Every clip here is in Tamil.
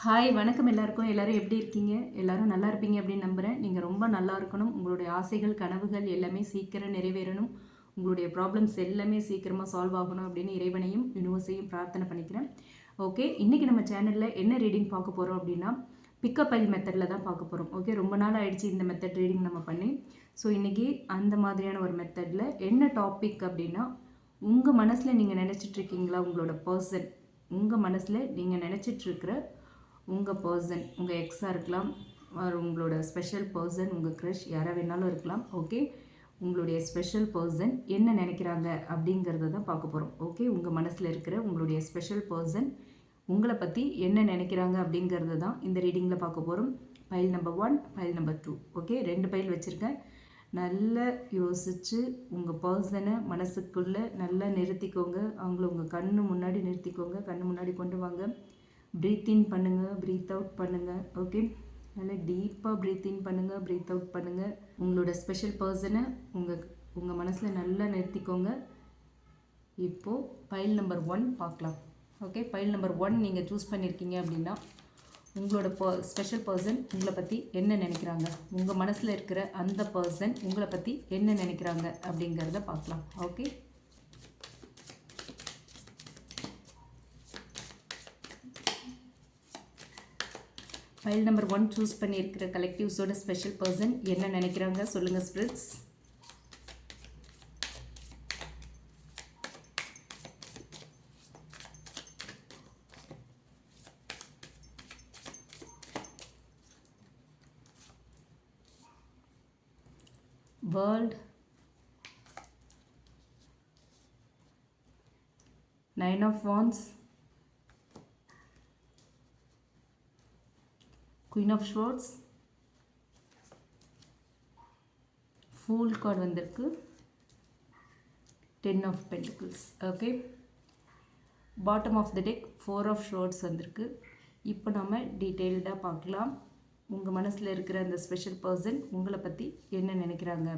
ஹாய் வணக்கம் எல்லாருக்கும். எல்லாரும் எப்படி இருக்கீங்க? எல்லாரும் நல்லா இருப்பீங்க அப்படின்னு நம்புகிறேன். நீங்கள் ரொம்ப நல்லா இருக்கணும். உங்களுடைய ஆசைகள் கனவுகள் எல்லாமே சீக்கிரம் நிறைவேறணும். உங்களுடைய ப்ராப்ளம்ஸ் எல்லாமே சீக்கிரமாக சால்வ் ஆகணும் அப்படின்னு இறைவனையும் யூனிவர்ஸையும் பிரார்த்தனை பண்ணிக்கிறேன். ஓகே, இன்றைக்கி நம்ம சேனலில் என்ன ரீடிங் பார்க்க போகிறோம் அப்படின்னா பிக்கப் ஐல் மெத்தடில் தான் பார்க்க போகிறோம். ஓகே, ரொம்ப நாள் ஆயிடுச்சு இந்த மெத்தட் ரீடிங் நம்ம பண்ணி. ஸோ இன்றைக்கி அந்த மாதிரியான ஒரு மெத்தடில் என்ன டாபிக் அப்படின்னா, உங்கள் மனசில் நீங்கள் நினச்சிட்ருக்கீங்களா உங்களோட பர்சன், உங்கள் மனசில் நீங்கள் நினச்சிட்ருக்கிற உங்கள் பர்சன், உங்கள் எக்ஸாக இருக்கலாம், உங்களோட ஸ்பெஷல் பர்சன், உங்கள் க்ரஷ் யாராக வேணாலும் இருக்கலாம். ஓகே, உங்களுடைய ஸ்பெஷல் பர்சன் என்ன நினைக்கிறாங்க அப்படிங்கிறத தான் பார்க்க போகிறோம். ஓகே, உங்கள் மனசில் இருக்கிற உங்களுடைய ஸ்பெஷல் பர்சன் உங்களை பற்றி என்ன நினைக்கிறாங்க அப்படிங்கிறது தான் இந்த ரீடிங்கில் பார்க்க போகிறோம். File number 1, file number 2. Okay, 2 file வச்சுருக்கேன். நல்லா யோசித்து உங்கள் பர்சனை மனசுக்குள்ளே நல்லா நிறுத்திக்கோங்க. அவங்கள உங்கள் கண்ணு முன்னாடி நிறுத்திக்கோங்க. கண்ணு முன்னாடி கொண்டு வாங்க. ப்ரீத் இன் பண்ணுங்கள், ப்ரீத் அவுட் பண்ணுங்கள். ஓகே, நல்லா டீப்பாக ப்ரீத் இன் பண்ணுங்கள், ப்ரீத் அவுட் பண்ணுங்கள். உங்களோட ஸ்பெஷல் பர்சனை உங்கள் மனசில் நல்லா நிறுத்திக்கோங்க. இப்போது பைல் நம்பர் 1 பார்க்கலாம். ஓகே, பைல் நம்பர் 1 நீங்கள் சூஸ் பண்ணியிருக்கீங்க அப்படின்னா உங்களோட ஸ்பெஷல் பர்சன் உங்களை பற்றி என்ன நினைக்கிறாங்க, உங்கள் மனசில் இருக்கிற அந்த பர்சன் உங்களை பற்றி என்ன நினைக்கிறாங்க அப்படிங்கிறத பார்க்கலாம். ஓகே, ஃபைல் நம்பர் 1 சூஸ் பண்ணியிருக்கிற கலெக்டிவ்ஸோட ஸ்பெஷல் பர்சன் என்ன நினைக்கிறாங்க சொல்லுங்கள் spirits. World, 9 of Wands, Queen of Swords, Fool card வந்திருக்கு, 10 of Pentacles. Okay, bottom of the deck 4 of Swords வந்திருக்கு. இப்போ நம்ம டீட்டெயில்டாக பார்க்கலாம். உங்கள் மனசில் இருக்கிற அந்த ஸ்பெஷல் பர்சன் உங்களை பற்றி என்ன நினைக்கிறாங்க.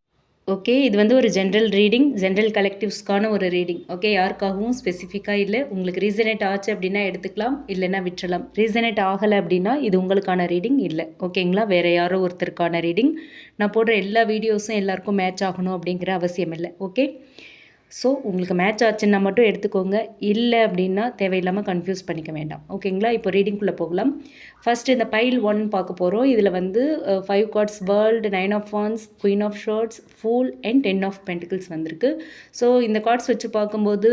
ஓகே, இது வந்து ஒரு ஜென்ரல் ரீடிங், ஜென்ரல் கலெக்டிவ்ஸ்க்கான ஒரு ரீடிங். ஓகே, யாருக்காகவும் ஸ்பெசிஃபிக்காக இல்லை. உங்களுக்கு ரீசனேட் ஆச்சு அப்படின்னா எடுத்துக்கலாம், இல்லைன்னா விட்டுறலாம். ரீசனேட் ஆகலை அப்படின்னா இது உங்களுக்கான ரீடிங் இல்லை. ஓகேங்களா, வேறு யாரோ ஒருத்தருக்கான ரீடிங். நான் போடுற எல்லா வீடியோஸும் எல்லாருக்கும் மேட்ச் ஆகணும் அப்படிங்கிற அவசியம் இல்லை. ஓகே, ஸோ உங்களுக்கு மேட்ச் ஆச்சுன்னா மட்டும் எடுத்துக்கோங்க, இல்லை அப்படின்னா தேவையில்லாமல் கன்ஃபியூஸ் பண்ணிக்க வேண்டாம். ஓகேங்களா, இப்போ ரீடிங்குள்ளே போகலாம். ஃபஸ்ட்டு இந்த பைல் 1 பார்க்க போகிறோம். இதில் வந்து 5 cards, world, 9 of Wands, queen of swords, fool and 10 of Pentacles வந்திருக்கு. ஸோ இந்த கார்ட்ஸ் வச்சு பார்க்கும்போது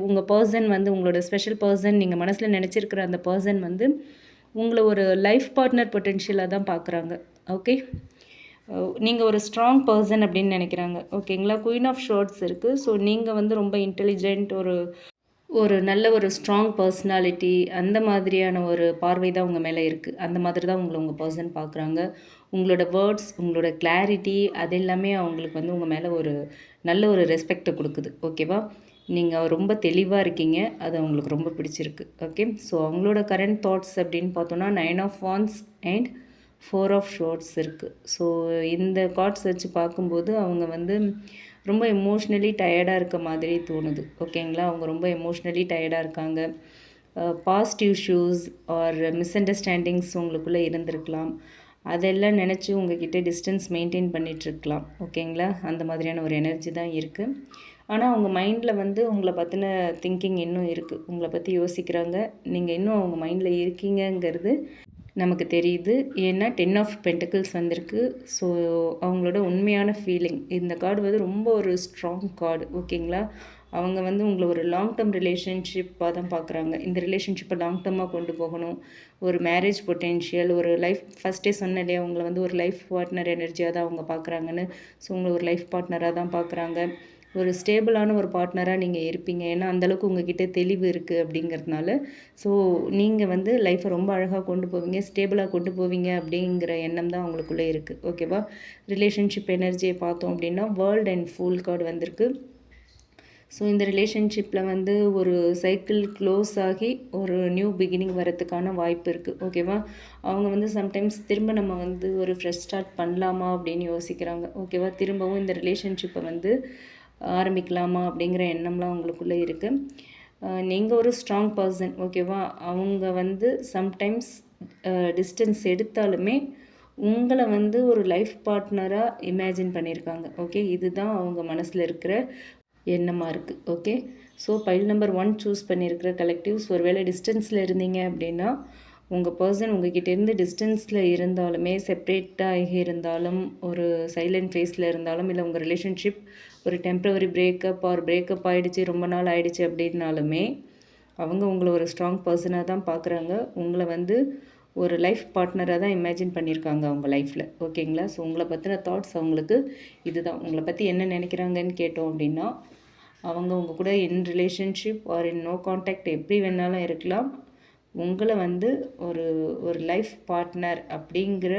உங்கள் பர்சன் வந்து உங்களோட ஸ்பெஷல் பர்சன், நீங்கள் மனசில் நினச்சிருக்கிற அந்த பர்சன் வந்து உங்களை ஒரு லைஃப் பார்ட்னர் பொட்டென்ஷியலாக தான் பார்க்குறாங்க. ஓகே, நீங்கள் ஒரு ஸ்ட்ராங் பர்சன் அப்படின்னு நினைக்கிறாங்க. ஓகேங்களா, குயின் ஆஃப் ஷார்ட்ஸ் இருக்குது. ஸோ நீங்கள் வந்து ரொம்ப இன்டெலிஜென்ட், ஒரு நல்ல ஒரு ஸ்ட்ராங் பர்சனாலிட்டி, அந்த மாதிரியான ஒரு பார்வை தான் உங்கள் மேலே இருக்குது. அந்த மாதிரி தான் உங்கள் பர்சன் பார்க்குறாங்க. உங்களோட வேர்ட்ஸ், உங்களோட கிளாரிட்டி, அது எல்லாமே அவங்களுக்கு வந்து உங்கள் மேலே ஒரு நல்ல ஒரு ரெஸ்பெக்டை கொடுக்குது. ஓகேவா, நீங்கள் ரொம்ப தெளிவாக இருக்கீங்க, அது அவங்களுக்கு ரொம்ப பிடிச்சிருக்கு. ஓகே, ஸோ அவங்களோட கரண்ட் தாட்ஸ் அப்படின்னு பார்த்தோன்னா 9 of Wands and 4 of Swords இருக்குது. ஸோ இந்த கார்ட்ஸ் வச்சு பார்க்கும்போது அவங்க வந்து ரொம்ப எமோஷ்னலி டயர்டாக இருக்க மாதிரி தோணுது. ஓகேங்களா, அவங்க ரொம்ப எமோஷ்னலி டயர்டாக இருக்காங்க. Past issues or misunderstandings உங்களுக்குள்ளே இருந்திருக்கலாம். அதெல்லாம் நினச்சி உங்ககிட்ட டிஸ்டன்ஸ் மெயின்டைன் பண்ணிகிட்ருக்கலாம். ஓகேங்களா, அந்த மாதிரியான ஒரு எனர்ஜி தான் இருக்குது. ஆனால் அவங்க மைண்டில் வந்து உங்களை பற்றின திங்கிங் இன்னும் இருக்குது. உங்களை பற்றி யோசிக்கிறாங்க. நீங்கள் இன்னும் அவங்க மைண்டில் இருக்கீங்கங்கிறது நமக்கு தெரியுது. ஏன்னா 10 of Pentacles வந்திருக்கு. ஸோ அவங்களோட உண்மையான ஃபீலிங், இந்த கார்டு வந்து ரொம்ப ஒரு ஸ்ட்ராங் கார்டு. ஓகேங்களா, அவங்க வந்து உங்களை ஒரு லாங் டேர்ம் ரிலேஷன்ஷிப்பாக தான் பார்க்குறாங்க. இந்த ரிலேஷன்ஷிப்பை லாங் டேர்மாக கொண்டு போகணும், ஒரு மேரேஜ் பொட்டென்ஷியல், ஒரு லைஃப், ஃபஸ்ட்டே சொன்னேன் இல்லையா, உங்களை வந்து ஒரு லைஃப் பார்ட்னர் எனர்ஜியாக தான் அவங்க பார்க்குறாங்கன்னு. ஸோ உங்களை ஒரு லைஃப் பார்ட்னராக தான் பார்க்குறாங்க. ஒரு ஸ்டேபிளான ஒரு பார்ட்னராக நீங்கள் இருப்பீங்க. ஏன்னா அந்தளவுக்கு உங்ககிட்ட தெளிவு இருக்குது அப்படிங்கிறதுனால. ஸோ நீங்கள் வந்து லைஃப்பை ரொம்ப அழகாக கொண்டு போவீங்க, ஸ்டேபிளாக கொண்டு போவீங்க அப்படிங்கிற எண்ணம் தான் அவங்களுக்குள்ளே இருக்குது. ஓகேவா, ரிலேஷன்ஷிப் எனர்ஜியை பார்த்தோம் அப்படின்னா வேர்ல்டு அண்ட் ஃபூல் கார்டு வந்திருக்கு. ஸோ இந்த ரிலேஷன்ஷிப்பில் வந்து ஒரு சைக்கிள் க்ளோஸ் ஆகி ஒரு நியூ பிகினிங் வரத்துக்கான வாய்ப்பு இருக்குது. ஓகேவா, அவங்க வந்து சம்டைம்ஸ் திரும்ப நம்ம வந்து ஒரு ஃப்ரெஷ் ஸ்டார்ட் பண்ணலாமா அப்படின்னு யோசிக்கிறாங்க. ஓகேவா, திரும்பவும் இந்த ரிலேஷன்ஷிப்பை வந்து ஆரம்பிக்கலாமா அப்படிங்கிற எண்ணம்லாம் அவங்களுக்குள்ளே இருக்குது. நீங்கள் ஒரு ஸ்ட்ராங் பர்சன். ஓகேவா, அவங்க வந்து சம்டைம்ஸ் டிஸ்டன்ஸ் எடுத்தாலுமே உங்களை வந்து ஒரு லைஃப் பார்ட்னராக இமேஜின் பண்ணியிருக்காங்க. ஓகே, இதுதான் அவங்க மனசில் இருக்கிற எண்ணமாக இருக்குது. Okay, so file number 1 choose பண்ணியிருக்கிற கலெக்டிவ்ஸ் ஒருவேளை டிஸ்டன்ஸில் இருந்தீங்க அப்படின்னா உங்கள் பர்சன் உங்ககிட்டேருந்து டிஸ்டன்ஸில் இருந்தாலுமே, செப்ரேட்டாக இருந்தாலும், ஒரு சைலண்ட் ஃபேஸில் இருந்தாலும், இல்லை உங்கள் ரிலேஷன்ஷிப் ஒரு டெம்ப்ரவரி பிரேக்கப் ஆகிடுச்சு, ரொம்ப நாள் ஆகிடுச்சு அப்படின்னாலுமே அவங்க உங்களை ஒரு ஸ்ட்ராங் பர்சனாக தான் பார்க்குறாங்க. உங்களை வந்து ஒரு லைஃப் பார்ட்னராக தான் இமேஜின் பண்ணியிருக்காங்க அவங்க லைஃப்பில். ஓகேங்களா? ஸோ உங்களை பற்றின தாட்ஸ் அவங்களுக்கு இதுதான். உங்களை பற்றி என்ன நினைக்கிறாங்கன்னு கேட்டோம் அப்படின்னா, அவங்க உங்கள் கூட in relationship or in no contact எப்படி வேணாலும் இருக்கலாம். உங்களை வந்து ஒரு ஒரு லைஃப் பார்ட்னர் அப்படிங்கிற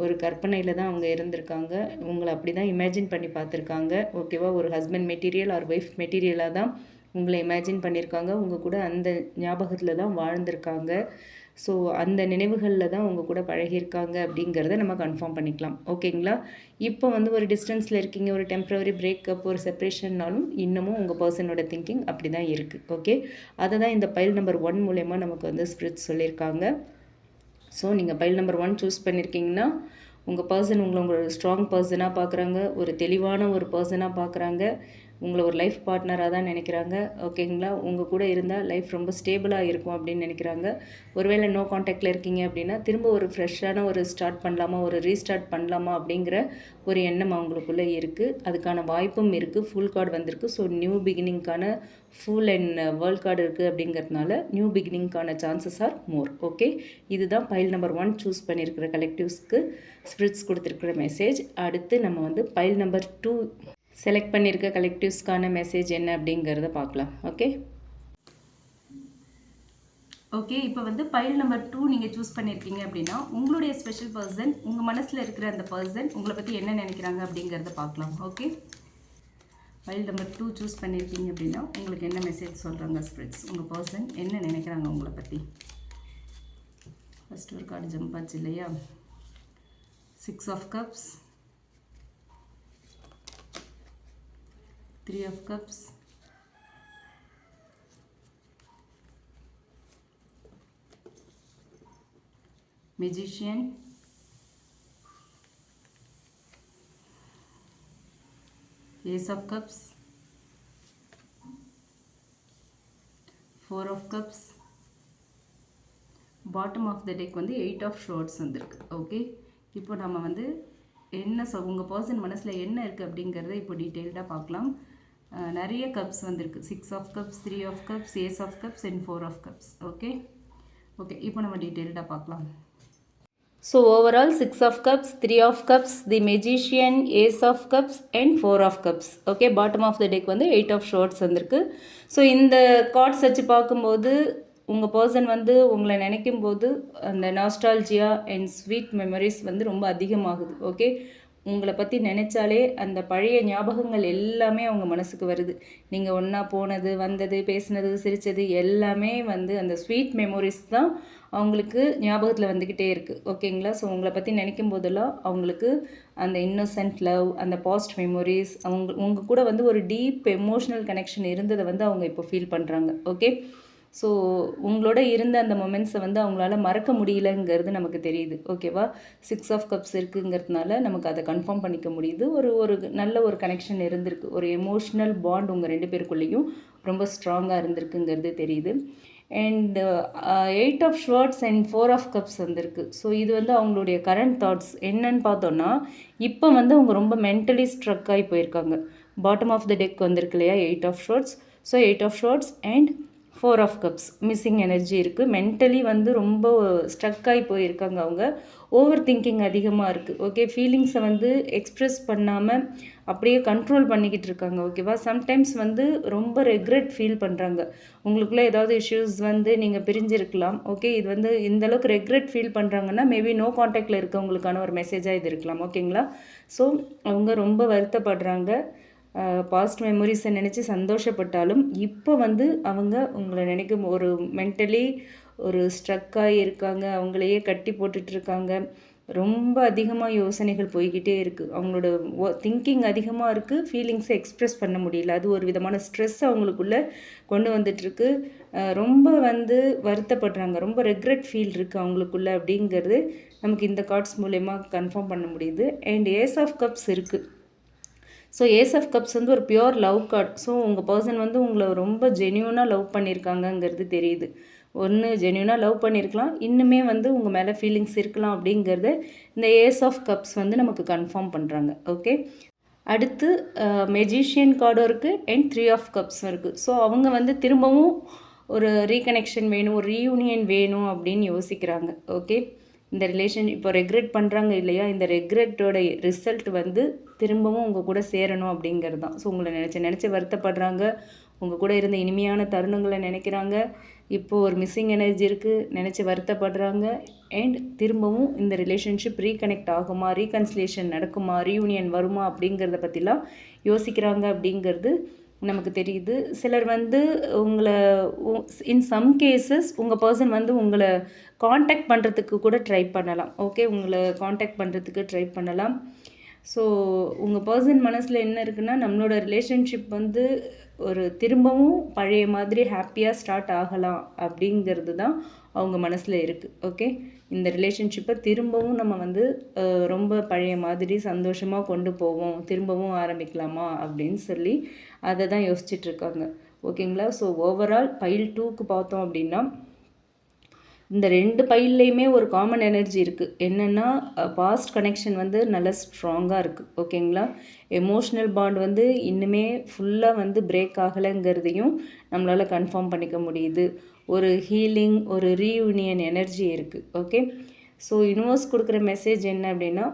ஒரு கற்பனையில் தான் அவங்க இருந்திருக்காங்க. உங்களை அப்படி தான் இமேஜின் பண்ணி பார்த்துருக்காங்க. ஓகேவா? ஒரு ஹஸ்பண்ட் மெட்டீரியல் ஆர் ஒய்ஃப் மெட்டீரியலாக தான் உங்களை இமேஜின் பண்ணியிருக்காங்க. உங்கள் கூட அந்த ஞாபகத்தில் தான் வாழ்ந்திருக்காங்க. ஸோ அந்த நினைவுகளில் தான் உங்கள் கூட பழகியிருக்காங்க அப்படிங்கிறத நம்ம கன்ஃபார்ம் பண்ணிக்கலாம். ஓகேங்களா? இப்போ வந்து ஒரு டிஸ்டன்ஸில் இருக்கீங்க, ஒரு டெம்ப்ரவரி பிரேக்கப், ஒரு செப்ரேஷன்னாலும் இன்னமும் உங்கள் பர்சனோட திங்கிங் அப்படி தான் இருக்குது. ஓகே, அதை தான் இந்த பைல் நம்பர் 1 மூலயமா நமக்கு வந்து ஸ்பிரிட்ஸ் சொல்லியிருக்காங்க. ஸோ நீங்கள் பைல் நம்பர் 1 சூஸ் பண்ணியிருக்கீங்கன்னா உங்கள் பர்சன் உங்களோட ஸ்ட்ராங் பர்சனாக பார்க்குறாங்க, ஒரு தெளிவான ஒரு பர்சனாக பார்க்குறாங்க, உங்களை ஒரு லைஃப் பார்ட்னராக தான் நினைக்கிறாங்க. ஓகேங்களா? உங்கள் கூட இருந்தால் லைஃப் ரொம்ப ஸ்டேபிளாக இருக்கும் அப்படின்னு நினைக்கிறாங்க. ஒருவேளை நோ கான்டாக்டில் இருக்கீங்க அப்படின்னா திரும்ப ஒரு ஃப்ரெஷ்ஷான ஒரு ஸ்டார்ட் பண்ணலாமா, ஒரு ரீஸ்டார்ட் பண்ணலாமா அப்படிங்கிற ஒரு எண்ணம் அவங்களுக்குள்ளே இருக்குது. அதுக்கான வாய்ப்பும் இருக்குது. ஃபுல் கார்டு வந்திருக்கு. ஸோ நியூ பிகினிங்கான ஃபுல் அண்ட் வேர்ல்ட் கார்டு இருக்குது அப்படிங்கிறதுனால நியூ பிகினிங்கான சான்சஸ் ஆர் மோர். ஓகே, இதுதான் பைல் நம்பர் 1 சூஸ் பண்ணியிருக்கிற கலெக்டிவ்ஸ்க்கு ஸ்பிரிட்ஸ் கொடுத்துருக்குற மெசேஜ். அடுத்து நம்ம வந்து பைல் நம்பர் 2 செலக்ட் பண்ணியிருக்க கலெக்டிவ்ஸ்க்கான மெசேஜ் என்ன அப்படிங்கிறத பார்க்கலாம். ஓகே ஓகே இப்போ வந்து பைல் நம்பர் 2 நீங்கள் சூஸ் பண்ணியிருக்கீங்க அப்படின்னா உங்களுடைய ஸ்பெஷல் பர்சன், உங்கள் மனசில் இருக்கிற அந்த பர்சன் உங்களை பற்றி என்ன நினைக்கிறாங்க அப்படிங்கிறத பார்க்கலாம். ஓகே, பைல் நம்பர் 2 சூஸ் பண்ணியிருக்கீங்க அப்படின்னா உங்களுக்கு என்ன மெசேஜ் சொல்கிறாங்க ஸ்பிரிட்ஸ், உங்கள் பர்சன் என்ன நினைக்கிறாங்க உங்களை பற்றி. ஃபஸ்ட் ஒரு கார்டு ஜம்ப் ஆச்சு இல்லையா? 6 of Cups, 3 of Cups, Magician, Ace of Cups, 4 of Cups, bottom of the deck வந்து 8 of Swords வந்திருக்கு. ஓகே, இப்போ நம்ம வந்து என்ன உங்கள் பர்சன் மனசில் என்ன இருக்குது அப்படிங்கிறத இப்போ டீட்டெயில்டாக பார்க்கலாம். நிறைய கப்ஸ் வந்திருக்கு. 6 of Cups, 3 of Cups, Ace of Cups and 4 of Cups. Okay okay இப்போ நம்ம டீட்டெயில்டாக பார்க்கலாம். So overall 6 of Cups, 3 of Cups, the magician, Ace of Cups and 4 of Cups. Okay, bottom of the deck வந்து 8 of Swords வந்திருக்கு. ஸோ இந்த கார்ட்ஸ் வச்சு பார்க்கும்போது உங்கள் பர்சன் வந்து உங்களை நினைக்கும் போது அந்த நாஸ்டால்ஜியா அண்ட் ஸ்வீட் மெமரிஸ் வந்து ரொம்ப அதிகமாகுது. ஓகே, உங்களை பற்றி நினச்சாலே அந்த பழைய ஞாபகங்கள் எல்லாமே அவங்க மனசுக்கு வருது. நீங்கள் ஒன்றா போனது, வந்தது, பேசினது, சிரித்தது எல்லாமே வந்து அந்த ஸ்வீட் மெமரிஸ் தான் அவங்களுக்கு ஞாபகத்தில் வந்துக்கிட்டே இருக்குது. ஓகேங்களா? ஸோ உங்களை பற்றி நினைக்கும் போதெல்லாம் அவங்களுக்கு அந்த இன்னோசன்ட் லவ், அந்த பாஸ்ட் மெமரிஸ், உங்கள் கூட வந்து ஒரு டீப் எமோஷ்னல் கனெக்ஷன் இருந்ததை வந்து அவங்க இப்போ ஃபீல் பண்ணுறாங்க. ஓகே, ஸோ உங்களோட இருந்த அந்த மொமெண்ட்ஸை வந்து அவங்களால மறக்க முடியலங்கிறது நமக்கு தெரியுது. ஓகேவா? 6 of Cups இருக்குங்கிறதுனால நமக்கு அதை கன்ஃபார்ம் பண்ணிக்க முடியுது. ஒரு நல்ல ஒரு கனெக்ஷன் இருந்திருக்கு. ஒரு எமோஷ்னல் பாண்ட் உங்கள் 2 பேருக்குள்ளேயும் ரொம்ப ஸ்ட்ராங்காக இருந்திருக்குங்கிறது தெரியுது. And 8 of Swords and 4 of Cups வந்திருக்கு. ஸோ இது வந்து அவங்களுடைய கரண்ட் தாட்ஸ் என்னன்னு பார்த்தோன்னா, இப்போ வந்து அவங்க ரொம்ப மென்டலி ஸ்ட்ரக் ஆகி போயிருக்காங்க. பாட்டம் ஆஃப் த டெக் வந்திருக்கு இல்லையா? 8 of Swords. So 8 of Swords and 4 of Cups missing energy இருக்குது. மென்டலி வந்து ரொம்ப ஸ்ட்ரக் ஆகி போயிருக்காங்க. அவங்க ஓவர் திங்கிங் அதிகமாக இருக்குது. ஓகே, ஃபீலிங்ஸை வந்து எக்ஸ்ப்ரெஸ் பண்ணாமல் அப்படியே கண்ட்ரோல் பண்ணிக்கிட்டு இருக்காங்க. ஓகேவா? சம்டைம்ஸ் வந்து ரொம்ப ரெக்ரெட் ஃபீல் பண்ணுறாங்க. உங்களுக்குள்ளே ஏதாவது இஷ்யூஸ் வந்து நீங்கள் பிரிஞ்சிருக்கலாம். ஓகே, இது வந்து இந்தளவுக்கு ரெக்ரெட் ஃபீல் பண்ணுறாங்கன்னா மேபி நோ கான்டாக்டில் இருக்கவங்களுக்கான ஒரு மெசேஜாக இது இருக்கலாம். ஓகேங்களா? ஸோ அவங்க ரொம்ப வருத்தப்படுறாங்க. பாஸ்ட் மெமரிஸை நினச்சி சந்தோஷப்பட்டாலும் இப்போ வந்து அவங்க உங்களை நினைக்கும் ஒரு மென்டலி ஒரு ஸ்ட்ரக்காக இருக்காங்க. அவங்களையே கட்டி போட்டுட்ருக்காங்க. ரொம்ப அதிகமாக யோசனைகள் போய்கிட்டே இருக்குது. அவங்களோட திங்கிங் அதிகமாக இருக்குது. ஃபீலிங்ஸை எக்ஸ்ப்ரெஸ் பண்ண முடியல. அது ஒரு விதமான ஸ்ட்ரெஸ் அவங்களுக்குள்ளே கொண்டு வந்துட்டுருக்கு. ரொம்ப வந்து வருத்தப்படுறாங்க, ரொம்ப ரெக்ரெட் ஃபீல் இருக்குது அவங்களுக்குள்ள அப்படிங்கிறது நமக்கு இந்த கார்ட்ஸ் மூலயமா கன்ஃபார்ம் பண்ண முடியுது. அண்ட் ஏஸ் ஆஃப் கப்ஸ் இருக்குது. ஸோ ஏஸ் ஆஃப் கப்ஸ் வந்து ஒரு பியோர் லவ் கார்டு. ஸோ உங்கள் பர்சன் வந்து உங்களை ரொம்ப ஜென்யூனாக லவ் பண்ணியிருக்காங்கங்கிறது தெரியுது. ஒன்று ஜென்யூனாக லவ் பண்ணியிருக்கலாம், இன்னுமே வந்து உங்கள் மேலே ஃபீலிங்ஸ் இருக்கலாம் அப்படிங்கிறது இந்த ஏஸ் ஆஃப் கப்ஸ் வந்து நமக்கு கன்ஃபார்ம் பண்ணுறாங்க. ஓகே, அடுத்து மெஜிஷியன் கார்டும் இருக்குது அண்ட் 3 ஆஃப் கப்ஸும் இருக்குது. ஸோ அவங்க வந்து திரும்பவும் ஒரு ரீகனெக்ஷன் வேணும், ஒரு ரீயூனியன் வேணும் அப்படின்னு யோசிக்கிறாங்க. ஓகே, இந்த ரிலேஷன் இப்போ ரெக்ரெட் பண்ணுறாங்க இல்லையா, இந்த ரெக்ரெட்டோட ரிசல்ட் வந்து திரும்பவும் உங்கள் கூட சேரணும் அப்படிங்கிறது தான். ஸோ உங்களை நினச்சி வருத்தப்படுறாங்க, உங்கள் கூட இருந்த இனிமையான தருணங்களை நினைக்கிறாங்க. இப்போது ஒரு மிஸ்ஸிங் எனர்ஜி இருக்குது, நினச்சி வருத்தப்படுறாங்க. அண்ட் திரும்பவும் இந்த ரிலேஷன்ஷிப் ரீகனெக்ட் ஆகுமா, ரீகன்சிலேஷன் நடக்குமா, ரீயூனியன் வருமா அப்படிங்கிறத பற்றிலாம் யோசிக்கிறாங்க அப்படிங்கிறது நமக்கு தெரியுது. சிலர் வந்து உங்களை இன் சம் கேசஸ் உங்கள் பர்சன் வந்து உங்களை காண்டாக்ட் பண்ணுறதுக்கு கூட ட்ரை பண்ணலாம். ஓகே, உங்களை காண்டாக்ட் பண்ணுறதுக்கு ட்ரை பண்ணலாம். ஸோ உங்கள் பர்சன் மனசில் என்ன இருக்குன்னா, நம்மளோட ரிலேஷன்ஷிப் வந்து ஒரு திரும்பவும் பழைய மாதிரி ஹாப்பியாக ஸ்டார்ட் ஆகலாம் அப்படிங்கிறது தான் அவங்க மனசில் இருக்குது. ஓகே, இந்த ரிலேஷன்ஷிப்பை திரும்பவும் நம்ம வந்து ரொம்ப பழைய மாதிரி சந்தோஷமாக கொண்டு போவோம், திரும்பவும் ஆரம்பிக்கலாமா அப்படின்னு சொல்லி அதை தான் யோசிச்சுட்ருக்காங்க. ஓகேங்களா? ஸோ ஓவரால் பைல் 2க்கு பார்த்தோம் அப்படின்னா, இந்த 2 பைல்லையுமே ஒரு காமன் எனர்ஜி இருக்குது. என்னென்னா பாஸ்ட் கனெக்ஷன் வந்து நல்ல ஸ்ட்ராங்காக இருக்குது. ஓகேங்களா? எமோஷ்னல் பாண்ட் வந்து இன்னுமே ஃபுல்லாக வந்து பிரேக் ஆகலைங்கிறதையும் நம்மளால் கன்ஃபார்ம் பண்ணிக்க முடியுது. ஒரு ஹீலிங், ஒரு ரீயூனியன் எனர்ஜி இருக்குது. ஓகே, ஸோ யூனிவர்ஸ் கொடுக்குற மெசேஜ் என்ன அப்படின்னா,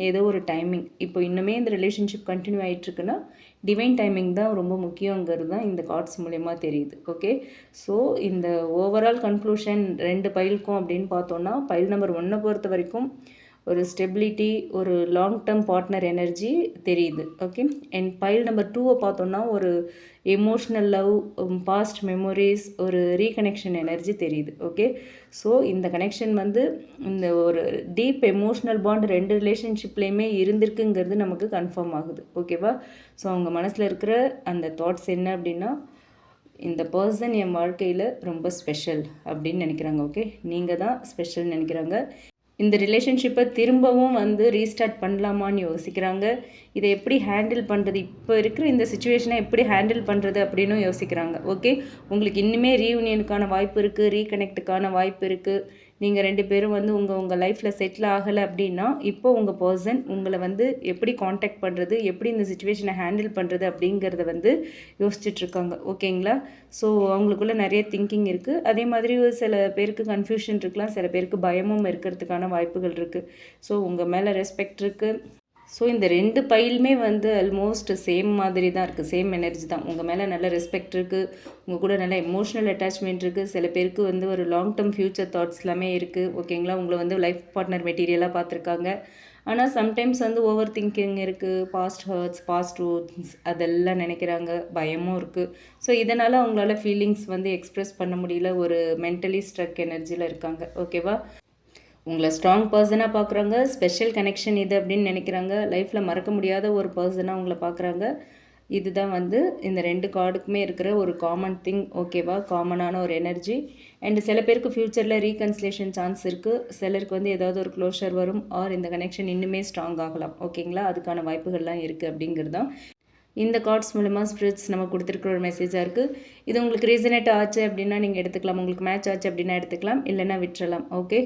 ஏதோ ஒரு டைமிங், இப்போ இன்னுமே இந்த ரிலேஷன்ஷிப் கண்டினியூ ஆகிட்டுருக்குன்னா டிவைன் டைமிங் தான் ரொம்ப முக்கியங்கிறது தான் இந்த கார்ட்ஸ் மூலயமா தெரியுது. ஓகே, ஸோ இந்த ஓவரால் கன்க்ளூஷன் 2 பைலுக்கும் அப்படின்னு பார்த்தோன்னா, பைல் நம்பர் 1 பொறுத்த வரைக்கும் ஒரு ஸ்டெபிலிட்டி, ஒரு லாங் டேர்ம் பார்ட்னர் எனர்ஜி தெரியுது. ஓகே, அண்ட் பைல் நம்பர் 2 பார்த்தோன்னா ஒரு எமோஷ்னல் லவ், பாஸ்ட் மெமோரிஸ், ஒரு ரீகனெக்ஷன் எனர்ஜி தெரியுது. ஓகே, ஸோ இந்த கனெக்ஷன் வந்து இந்த ஒரு டீப் எமோஷ்னல் பாண்ட் 2 ரிலேஷன்ஷிப்லேயுமே இருந்திருக்குங்கிறது நமக்கு கன்ஃபார்ம் ஆகுது. ஓகேவா? ஸோ அவங்க மனசில் இருக்கிற அந்த தாட்ஸ் என்ன அப்படின்னா, இந்த பர்சன் என் வாழ்க்கையில் ரொம்ப ஸ்பெஷல் அப்படின்னு நினைக்கிறாங்க. ஓகே, நீங்கள் தான் ஸ்பெஷல் நினைக்கிறாங்க. இந்த ரிலேஷன்ஷிப்பை திரும்பவும் வந்து ரீஸ்டார்ட் பண்ணலாமான்னு யோசிக்கிறாங்க. இதை எப்படி ஹேண்டில் பண்ணுறது, இப்போ இருக்கிற இந்த சுச்சுவேஷனை எப்படி ஹேண்டில் பண்ணுறது அப்படின்னு யோசிக்கிறாங்க. ஓகே, உங்களுக்கு இன்னுமே ரீயூனியனுக்கான வாய்ப்பு இருக்குது, ரீகனெக்டுக்கான வாய்ப்பு இருக்குது. நீங்கள் 2 பேரும் வந்து உங்கள் லைஃப்பில் செட்டில் ஆகலை அப்படின்னா, இப்போ உங்கள் பர்சன் உங்களை வந்து எப்படி காண்டாக்ட் பண்ணுறது, எப்படி இந்த சுச்சுவேஷனை ஹேண்டில் பண்ணுறது அப்படிங்கிறத வந்து யோசிச்சுட்ருக்காங்க. ஓகேங்களா? ஸோ அவங்களுக்குள்ள நிறைய திங்கிங் இருக்குது. அதே மாதிரி சில பேருக்கு கன்ஃபியூஷன் இருக்கலாம், சில பேருக்கு பயமும் இருக்கிறதுக்கான வாய்ப்புகள் இருக்குது. ஸோ உங்கள் மேலே ரெஸ்பெக்ட் இருக்குது. ஸோ இந்த 2 பைலுமே வந்து ஆல்மோஸ்ட் சேம் மாதிரி தான் இருக்குது, சேம் எனர்ஜி தான். உங்கள் மேலே நல்ல ரெஸ்பெக்ட் இருக்குது, உங்கள் கூட நல்ல எமோஷ்னல் அட்டாச்மெண்ட் இருக்குது. சில பேருக்கு வந்து ஒரு லாங் டேர்ம் ஃப்யூச்சர் தாட்ஸ் எல்லாமே இருக்குது. ஓகேங்களா? உங்களை வந்து லைஃப் பார்ட்னர் மெட்டீரியலாக பார்த்துருக்காங்க. ஆனால் சம்டைம்ஸ் வந்து ஓவர் திங்கிங் இருக்குது, பாஸ்ட் ஹர்ட்ஸ், பாஸ்ட் ரூட்ஸ் அதெல்லாம் நினைக்கிறாங்க, பயமும் இருக்குது. ஸோ இதனால் அவங்களால ஃபீலிங்ஸ் வந்து எக்ஸ்ப்ரெஸ் பண்ண முடியல, ஒரு மென்டலி ஸ்ட்ரக் எனர்ஜியில் இருக்காங்க. ஓகேவா? உங்களை ஸ்ட்ராங் பர்சனாக பார்க்குறாங்க, ஸ்பெஷல் கனெக்ஷன் இது அப்படின்னு நினைக்கிறாங்க, லைஃப்பில் மறக்க முடியாத ஒரு பர்சனாக உங்களை பார்க்குறாங்க. இதுதான் வந்து இந்த 2 கார்டுக்குமே இருக்கிற ஒரு காமன் திங். ஓகேவா? காமனான ஒரு எனர்ஜி. அண்ட் சில பேருக்கு ஃப்யூச்சரில் ரீகன்சிலேஷன் சான்ஸ் இருக்குது, சிலருக்கு வந்து ஏதாவது ஒரு க்ளோஷர் வரும், ஆர் இந்த கனெக்ஷன் இன்னுமே ஸ்ட்ராங் ஆகலாம். ஓகேங்களா? அதுக்கான வாய்ப்புகள்லாம் இருக்குது அப்படிங்கிறது தான் இந்த கார்ட்ஸ் மூலமா ஸ்பிரிட்ஸ் நம்ம கொடுத்துருக்குற ஒரு மெசேஜாக இருக்குது. இது உங்களுக்கு ரீசனேட் ஆச்சு அப்படின்னா நீங்கள் எடுத்துக்கலாம், உங்களுக்கு மேட்ச் ஆச்சு அப்படின்னா எடுத்துக்கலாம், இல்லைன்னா விட்டுறலாம். ஓகே,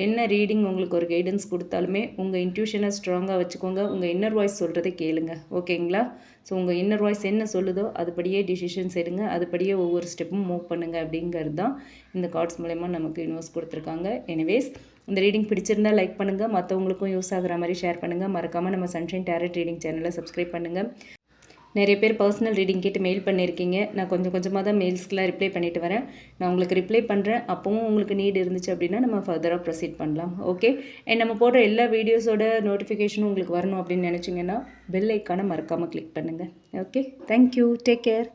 என்ன ரீடிங் உங்களுக்கு ஒரு கைடன்ஸ் கொடுத்தாலுமே உங்கள் இன்ட்யூஷனை ஸ்ட்ராங்காக வச்சுக்கோங்க, உங்கள் இன்னர் வாய்ஸ் சொல்கிறத கேளுங்க. ஓகேங்களா? ஸோ உங்கள் இன்னர் வாய்ஸ் என்ன சொல்லுதோ அதுபடியே டிசிஷன்ஸ் எடுங்க, அதுபடியே ஒவ்வொரு ஸ்டெப்பும் மூவ் பண்ணுங்கள் அப்படிங்கிறது தான் இந்த கார்ட்ஸ் மூலமா நமக்கு யூனிவர்ஸ் கொடுத்துருக்காங்க. எனிவேஸ், இந்த ரீடிங் பிடிச்சிருந்தால் லைக் பண்ணுங்கள், மற்றவங்களுக்கும் யூஸ் ஆகிற மாதிரி ஷேர் பண்ணுங்கள். மறக்காமல் நம்ம சன்ஷைன் டேரட் ரீடிங் சேனலை சப்ஸ்கிரைப் பண்ணுங்கள். நிறைய பேர் பர்சனல் ரீடிங் கேட்டு மெயில் பண்ணியிருக்கீங்க. நான் கொஞ்சம் கொஞ்சமாக தான் மெயில்ஸ்க்கெலாம் ரிப்ளை பண்ணிட்டு வரேன். நான் உங்களுக்கு ரிப்ளை பண்ணுறேன். அப்போவும் உங்களுக்கு நீட் இருந்துச்சு அப்படின்னா நம்ம ஃபர்தராக ப்ரொசீட் பண்ணலாம். ஓகே, அண்ட் நம்ம போடுற எல்லா வீடியோஸோட நோட்டிஃபிகேஷனும் உங்களுக்கு வரணும் அப்படின்னு நினச்சிங்கன்னா பெல் ஐக்கானை மறக்காமல் கிளிக் பண்ணுங்கள். Okay, thank you, take care.